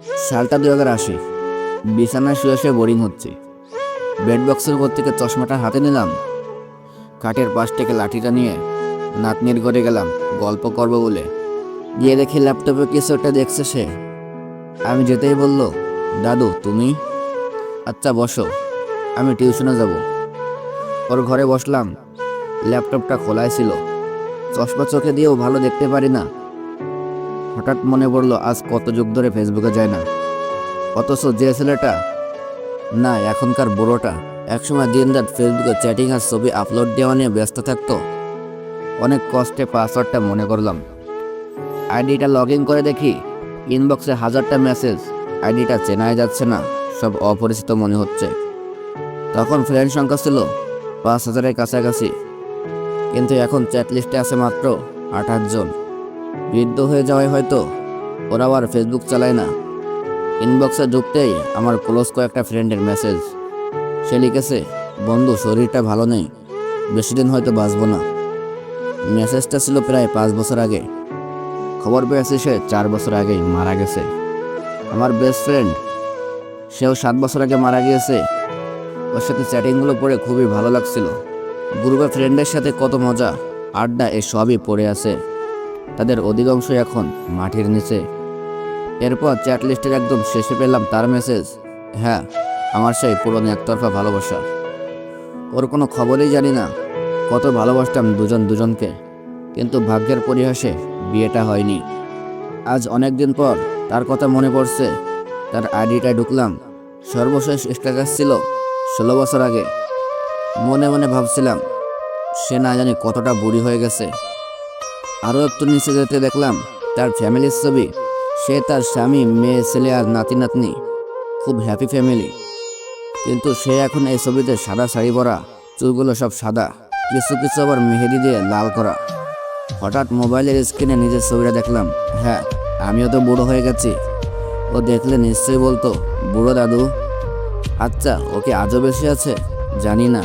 সালটা 2080। বিছানায় শুয়ে শুয়ে বোরিং হচ্ছে। বেড বক্সের উপর থেকে চশমাটা হাতে নিলাম, কাঠের পাশ থেকে লাঠিটা নিয়ে নাতনির ঘরে গেলাম গল্প করবো বলে। গিয়ে দেখি ল্যাপটপে কিছু একটা দেখছে সে। আমি যেতেই বলল, দাদু তুমি? আচ্ছা বসো, আমি টিউশনে যাব। ওর ঘরে বসলাম। ল্যাপটপটা খোলাই ছিল। চশমা চোখে দিয়েও ভালো দেখতে পারি না। হঠাৎ মনে পড়লো আজ কত যুগ ধরে ফেসবুকে যায় না, অথচ যে ছেলেটা, না এখনকার বুড়োটা, একসময় দিনরাত ফেসবুকে চ্যাটিং আর ছবি আপলোড দেওয়া নিয়ে ব্যস্ত থাকতো। অনেক কষ্টে পাসওয়ার্ডটা মনে করলাম। আইডিটা লগ ইন করে দেখি ইনবক্সে হাজারটা মেসেজ। আইডিটা চেনাই যাচ্ছে না, সব অপরিচিত মনে হচ্ছে। তখন ফ্রেন্ড সংখ্যা ছিল 5000-এর কাছাকাছি, কিন্তু এখন চ্যাট লিস্টে আছে মাত্র 28 জন। বৃদ্ধ হয়ে যাওয়ায় হয়তো ওরাও আর ফেসবুক চালায় না। ইনবক্সে ঢুকতেই আমার ক্লোজ কয়েকটা ফ্রেন্ডের মেসেজ। সে লিখেছে, বন্ধু শরীরটা ভালো নেই, বেশি দিন হয়তো বাঁচবো না। মেসেজটা ছিল প্রায় 5 বছর আগে। খবর পেয়েছে সে 4 বছর আগেই মারা গেছে। আমার বেস্ট ফ্রেন্ড, সেও 7 বছর আগে মারা গিয়েছে। ওর সাথে চ্যাটিংগুলো পড়ে খুবই ভালো লাগছিল। গ্রুপে ফ্রেন্ডের সাথে কত মজা, আড্ডা, সবই পড়ে আছে। তাদের অধিকাংশই এখন মাটির নিচে। এরপর চ্যাট লিস্টের একদম শেষে পেলাম তার মেসেজ। হ্যাঁ, আমার সেই পুরনো একতরফা ভালোবাসা। ওর কোনো খবরই জানি না। কত ভালোবাসতাম দুজন দুজনকে, কিন্তু ভাগ্যের পরিহাসে বিয়েটা হয়নি। আজ অনেক দিন পর তার কথা মনে পড়ছে। তার আইডিটায় ঢুকলাম। সর্বশেষ স্ট্যাটাস ছিল 16 বছর আগে। মনে মনে ভাবছিলাম, সে না জানি কতটা বুড়ি হয়ে গেছে। আরও একটু নিচে যেতে দেখলাম তার ফ্যামিলির ছবি। সে, তার স্বামী, মেয়ে, ছেলে আর নাতি নাতনি। খুব হ্যাপি ফ্যামিলি। কিন্তু সে এখন এই ছবিতে সাদা শাড়ি পরা, চুলগুলো সব সাদা, কিছু কিছু আবার মেহেদি দিয়ে লাল করা। হঠাৎ মোবাইলের স্ক্রিনে নিজের ছবিটা দেখলাম। হ্যাঁ, আমিও তো বুড়ো হয়ে গেছি। ও দেখলে নিশ্চয়ই বলতো, বুড়ো দাদু। আচ্ছা, ওকে আজও বেশি আছে জানি না।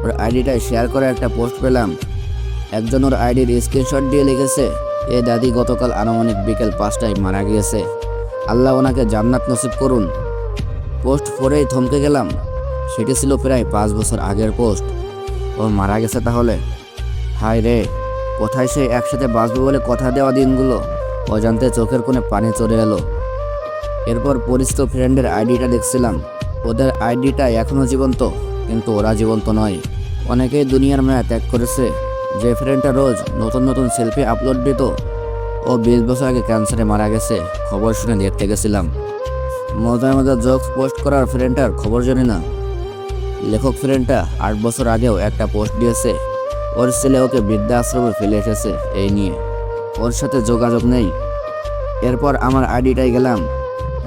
ওর আইডিটায় শেয়ার করা একটা পোস্ট পেলাম। একজন ওর আইডির স্ক্রিনশট দিয়ে লিখেছে, এ দাদি গতকাল আনুমানিক বিকেল 5টায় মারা গিয়েছে, আল্লাহ ওনাকে জান্নাত নসিব করুন। পোস্ট পড়েই থমকে গেলাম। সেটি ছিল প্রায় 5 বছর আগের পোস্ট। ও মারা গেছে তাহলে? হায় রে, কোথায় সে একসাথে বাঁচবে বলে কথা দেওয়া দিনগুলো। অজান্তে চোখের কোণে পানি চলে এলো। এরপর পরিচিত ফ্রেন্ডের আইডিটা দেখছিলাম। ওদের আইডিটা এখনও জীবন্ত, কিন্তু ওরা জীবন্ত নয়। অনেকেই দুনিয়ার মায়া ত্যাগ করেছে। যে ফ্রেন্ডটা রোজ নতুন নতুন সেলফি আপলোড দিত, ও 20 বছর আগে ক্যান্সারে মারা গেছে। খবর শুনে দেখতে গেছিলাম। মজার মজার জোকস পোস্ট করার ফ্রেন্ডটার খবর জানি না। লেখক ফ্রেন্ডটা 8 বছর আগেও একটা পোস্ট দিয়েছে। ওর ছেলে ওকে বৃদ্ধাশ্রমে ফেলে এসেছে, এই নিয়ে ওর সাথে যোগাযোগ নেই। এরপর আমার আইডিটাই গেলাম।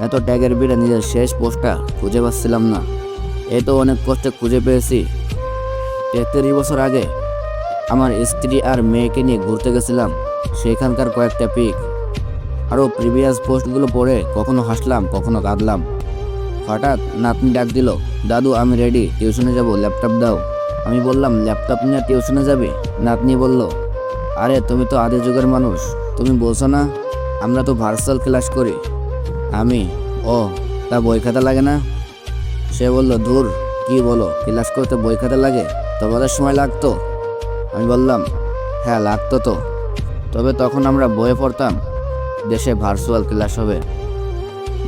এত ট্যাগের ভিড়ে নিজের শেষ পোস্টটা খুঁজে পাচ্ছিলাম না। এই তো অনেক কষ্টে খুঁজে পেয়েছি। 33 বছর আগে আমার স্ত্রী আর মেয়েকে নিয়ে ঘুরতে গেছিলাম। সেখানকার কয়েকটা পিক। আরও প্রিভিয়াস পোস্টগুলো পড়ে কখনো হাসলাম, কখনো কাঁদলাম। হঠাৎ নাতনি ডাক দিল, দাদু আমি রেডি, টিউশনে যাব, ল্যাপটপ দাও। আমি বললাম, ল্যাপটপ নিয়ে টিউশনে যাবে? নাতনি বলল, আরে তুমি তো আদি যুগের মানুষ, তুমি বলছো না আমরা তো ভার্চুয়াল ক্লাস করি। আমি, ও তা বই খাতা লাগে না? সে বলল, ধুর কি বলো, ক্লাস করতে বই খাতা লাগে? তোমাদের সময় লাগতো? আমি বললাম, হ্যাঁ লাগতো তো, তবে তখন আমরা বইয়ে পড়তাম, দেশে ভার্চুয়াল ক্লাস হবে।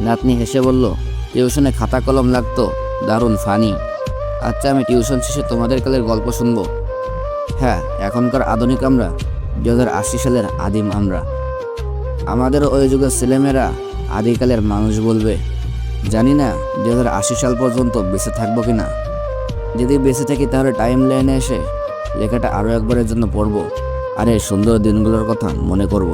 নাতনি হেসে বলল, টিউশনে খাতা কলম লাগতো, দারুণ ফানি। আচ্ছা, আমি টিউশন শেষে তোমাদের কালের গল্প শুনবো। হ্যাঁ, এখনকার আধুনিক আমরা, 2080 সালের আদিম আমরা। আমাদের ওই যুগের ছেলেমেয়েরা আদিকালের মানুষ বলবে। জানি না 2080 সাল পর্যন্ত বেঁচে থাকবো কিনা। যদি বেঁচে থাকি তাহলে টাইম লাইনে এসে লেখাটা আরও একবারের জন্য পড়বো, আর এই সুন্দর দিনগুলোর কথা মনে করব।